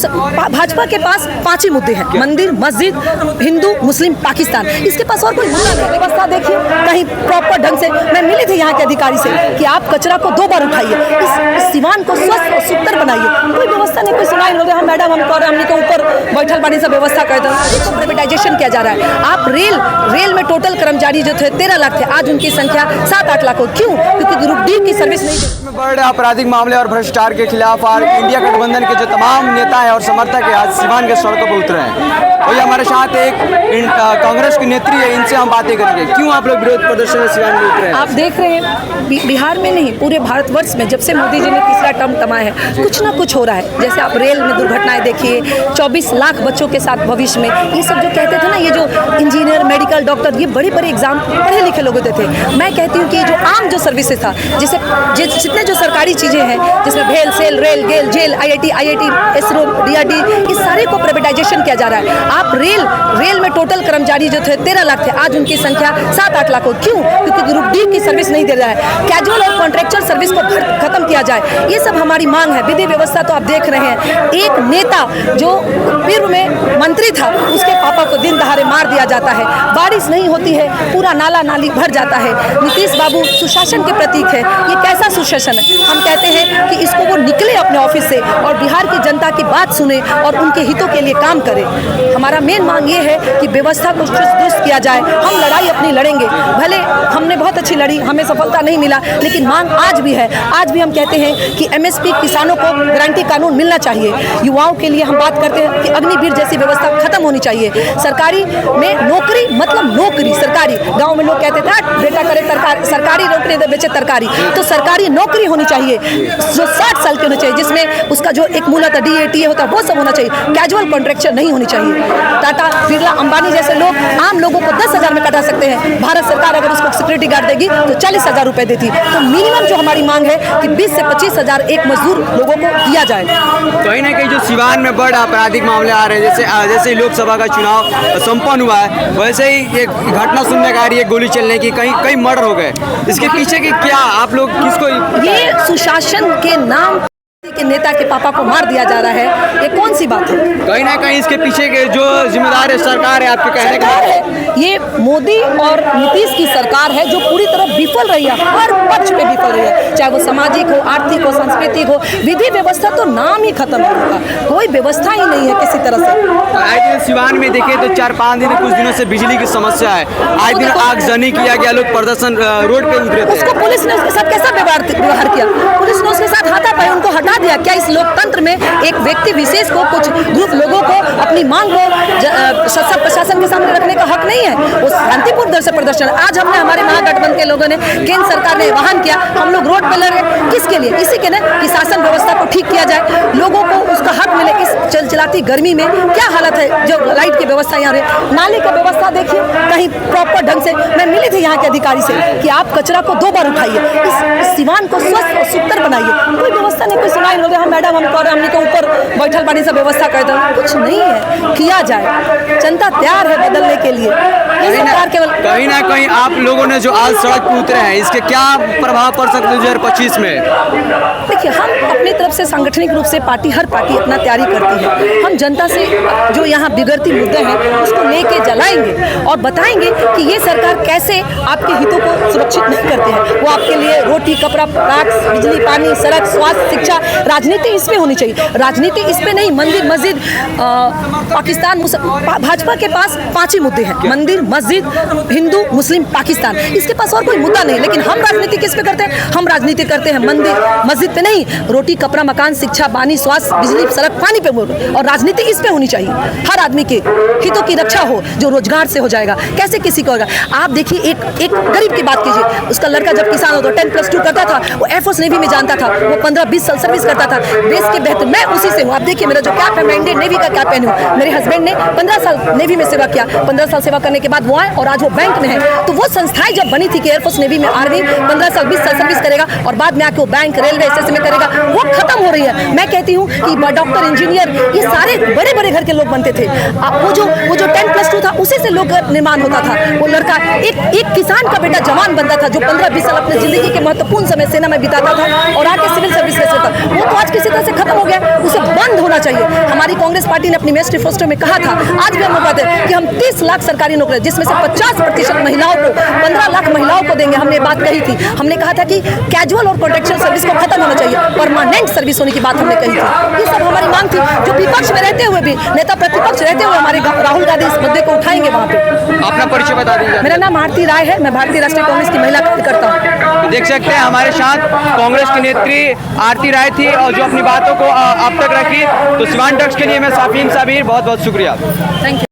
भाजपा के पास 5 ही मुद्दे हैं, मंदिर, मस्जिद, हिंदू, मुस्लिम, पाकिस्तान। इसके पास और कोई मुद्दा नहीं। व्यवस्था देखिए कहीं प्रॉपर ढंग से। मैं मिली थी यहाँ के अधिकारी से कि आप कचरा को 2 बार उठाइए, इस सिवान को स्वस्थ और सुंदर बनाइए। कोई व्यवस्था नहीं, कोई सुनाई नहीं। हम मैडम हम कह रहे हैं हमने के ऊपर बैठल बानी से व्यवस्था कर दो। प्राइवेटाइजेशन किया जा रहा है। आप रेल में टोटल कर्मचारी जो थे 13 लाख थे, आज उनकी संख्या 7-8 लाख हो। क्यों? क्योंकि ग्रुप डी की सर्विस नहीं। बड़े आपराधिक मामले और भ्रष्टाचार के खिलाफ और इंडिया गठबंधन के जो तमाम नेता है और समर्थक है आज सिवान के सड़कों पर उतरे हैं। वही हमारे साथ एक कांग्रेस की नेत्री है, इनसे हम बातें करेंगे। क्यों आप लोग विरोध प्रदर्शन में सिवान में उतरे हैं? आप देख रहे हैं बिहार में नहीं, पूरे भारतवर्ष में जब से मोदी जी ने तीसरा टर्म थमाया है, कुछ ना कुछ हो रहा है। जैसे आप रेल में दुर्घटनाएं देखिए, 24 लाख बच्चों के साथ भविष्य में ये सब जो कहते थे ना, ये जो इंजीनियर, मेडिकल, डॉक्टर, ये बड़े बड़े एग्जाम पढ़े लिखे लोग होते थे। मैं कहती हूँ कि जो आम जो सर्विसेज था, जैसे जितने जो सरकारी चीज़ें हैं, जिसमें भेल, सेल, रेल, गेल, जेल, IIT, इसरो, DRD, इस सारे को प्राइवेटाइजेशन किया जा रहा है। आप रेल में टोटल कर्मचारी जो थे 13 लाख थे, आज उनकी संख्या 7-8 लाख हो। क्यों? क्योंकि ग्रुप डी की सर्विस नहीं दे रहा है। कैजुअल और कॉन्ट्रेक्चुअल सर्विस को खत्म किया जाए, ये सब हमारी मांग है। विधि व्यवस्था तो आप देख रहे हैं, एक नेता जो पूर्व में मंत्री था, उसके पापा को दिन दहाड़े मार दिया जाता है। बारिश नहीं होती है, पूरा नाला नाली भर जाता है। नीतीश बाबू सुशासन के प्रतीक है। ये कैसा सुशासन है? हम कहते हैं कि इसको वो निकले अपने ऑफिस से और बिहार की जनता की बात सुने और उनके हितों के लिए काम करे। हमारा मेन मांग ये है कि व्यवस्था को दुरुस्त किया जाए। हम लड़ाई अपनी लड़ेंगे, भले हमने बहुत अच्छी लड़ी, हमें सफलता नहीं मिला, लेकिन मांग आज भी है। आज भी हम कहते हैं कि MSP किसानों को गारंटी कानून मिलना चाहिए। युवाओं के लिए हम बात करते हैं कि अग्निवीर जैसी व्यवस्था खत्म होनी चाहिए। सरकारी में नौकरी मतलब नौकरी, सरकारी। गाँव में लोग कहते थे बेटा करे सरकारी नौकरी दे बेचे तरकारी, तो सरकारी नौकरी होनी चाहिए जो 60 साल की होनी चाहिए, जिसमें उसका जो एक मूलतः DATA होता है वो सब होना चाहिए। कैजुअल कॉन्ट्रैक्चर नहीं होनी चाहिए। टाटा, बिरला, अंबानी जैसे लोग आम लोगों को 10,000 में कटा सकते हैं। भारत सरकार अगर उसको सिक्योरिटी गार्ड देगी तो 40,000 रुपए देती। तो मिनिमम जो हमारी मांग है कि 20 से 25,000 एक मजदूर लोगों को दिया जाए। कहीं ना कहीं जो सिवान में बड़े आपराधिक मामले आ रहे हैं, जैसे लोकसभा का चुनाव संपन्न हुआ है, वैसे ही एक घटना सुनने का आ रही है गोली चलने की, कई मर्डर हो गए। इसके पीछे की क्या आप लोग किसको? ये सुशासन के नाम के नेता के पापा को मार दिया जा रहा है, ये कौन सी बात है? कहीं ना कहीं इसके पीछे के जो जिम्मेदार है सरकार है, आपके कहने का है। ये मोदी और नीतीश की सरकार है जो पूरी तरह विफल रही है, हर पक्ष पे विफल रही है, चाहे वो सामाजिक हो, आर्थिक हो, सांस्कृतिक हो। विधि व्यवस्था तो नाम ही खत्म होगा, कोई व्यवस्था ही नहीं है किसी तरह से। आज दिन सिवान में देखिए तो 4-5 दिन कुछ दिनों से बिजली की समस्या है। आज दिन आगजनी किया गया, लोग प्रदर्शन रोड पे उतरे थे। उसको पुलिस ने उसके साथ कैसा व्यवहार किया? पुलिस ने उसके साथ हाथापाई उनको हटा दिया। क्या इस लोकतंत्र में एक व्यक्ति विशेष को, कुछ ग्रुप लोगों को अपनी मांग को सब प्रशासन के सामने रखने का हक नहीं है? वो शांतिपूर्ण से प्रदर्शन। आज हमने हमारे महागठबंधन के लोगों ने, केंद्र सरकार ने वाहन किया, हम लोग रोड पर लड़े। किसके लिए? इसी के लिए कि शासन व्यवस्था को ठीक किया जाए, लोगों को उसका हक मिले। इस चलचलाती गर्मी में क्या हालत है, जो लाइट की व्यवस्था यहाँ रहे, नाली की व्यवस्था देखिए कहीं प्रॉपर ढंग से। मैं मिली थी यहाँ के अधिकारी से कि आप कचरा को 2 बार उठाइए, इस सिवान को स्वस्थ और सुंदर बनाइए। कोई व्यवस्था नहीं, कोई सुनाई नहीं। हम मैडम हम कह रहे हैं हमने के ऊपर बैठल बानी से व्यवस्था कर दो। कुछ नहीं है, किया जाए। जनता तैयार है बदलने के लिए। कहीं ना कहीं आप लोगों ने जो आज सड़क पर उतरे हैं, इसके क्या प्रभाव पड़ सकते हैं 2025 में? देखिए, हम अपनी तरफ से सांगठनिक रूप से हर पार्टी अपना तैयारी करती है। हम जनता से जो यहाँ बिगड़ती मुद्दे हैं उसको लेके जलाएंगे और बताएंगे कि ये सरकार कैसे आपके हितों को सुरक्षित नहीं करते हैं। वो आपके लिए रोटी, कपड़ा, टैक्स, बिजली, पानी, सड़क, स्वास्थ्य, शिक्षा, राजनीति इस पे होनी चाहिए। राजनीति इस पे नहीं, मंदिर, मस्जिद, पाकिस्तान, भाजपा के पास 5 ही मुद्दे हैं, मंदिर, मस्जिद, हिंदू, मुस्लिम, पाकिस्तान। इसके पास और कोई मुद्दा नहीं। लेकिन हम राजनीति किस पे करते हैं? हम राजनीति करते हैं मंदिर, मस्जिद पे नहीं, रोटी, कपड़ा, मकान, शिक्षा, पानी, स्वास्थ्य, बिजली, सड़क, पानी पे। और राजनीति इस पे होनी चाहिए। हर आदमी के हितों की रक्षा हो, जो रोजगार से हो जाएगा। कैसे किसी को होगा? आप देखिए, एक गरीब की बात कीजिए, उसका लड़का जब किसान होता 10+2 करता था, वो एयरफोर्स नेवी में जानता था, वो 15-20 साल सर्विस करता था देश के बेहतर। मैं उसी से हूँ। आप देखिए मेरा जो कैप है, मैं इंडियन नेवी का कैप पहनी हूँ। मेरे हस्बैंड ने 15 साल नेवी में सेवा किया। 15 साल सेवा करने के बाद वो आए और आज वो बैंक में है। तो वो संस्थाएं जब बनी थी कि एयरफोर्स नेवी में आर्मी 15 साल 20 साल सर्विस करेगा और बाद में आके वो बैंक, रेलवे, SS में करेगा, वो खत्म हो रही है। मैं कहती हूँ कि डॉक्टर, इंजीनियर, ये सारे बड़े बड़े घर के लोग बनते थे। वो जो 10+2 था उसी से लोग निर्माण होता था। वो लड़का एक किसान का बेटा जवान बनता था जो 15-20 साल अपने जिंदगी के महत्वपूर्ण समय सेना में बिताता था और आके सिविल सर्विस में होता। वो तो आज किसी तरह से खत्म हो गया, उसे बंद होना चाहिए। हमारी कांग्रेस पार्टी ने अपनी मैनिफेस्टो में कहा था, आज भी हम बात है कि हम 30 लाख सरकारी नौकरी जिसमें से 50% महिलाओं को, 15 लाख महिलाओं को देंगे। हमने बात कही थी। हमने कहा था कि कैजुअल और कॉन्ट्रेक्चुअल सर्विस को खत्म होना चाहिए, परमानेंट सर्विस होने की बात हमने कही थी। ये सब हमारी मांग थी जो विपक्ष में रहते हुए भी, नेता प्रतिपक्ष रहते हुए हमारे राहुल गांधी इस मुद्दे को उठाएंगे वहाँ पे। अपना परिचय बता दीजिए। मेरा नाम आरती राय है, मैं भारतीय राष्ट्रीय कांग्रेस की महिला कार्यकर्ता हूँ। तो देख सकते हैं हमारे साथ कांग्रेस की नेत्री आरती राय थी और जो अपनी बातों को अब तक रखी। तो सिवान टॉक्स के लिए मैं साफिन साबिर, बहुत बहुत शुक्रिया। Thank you.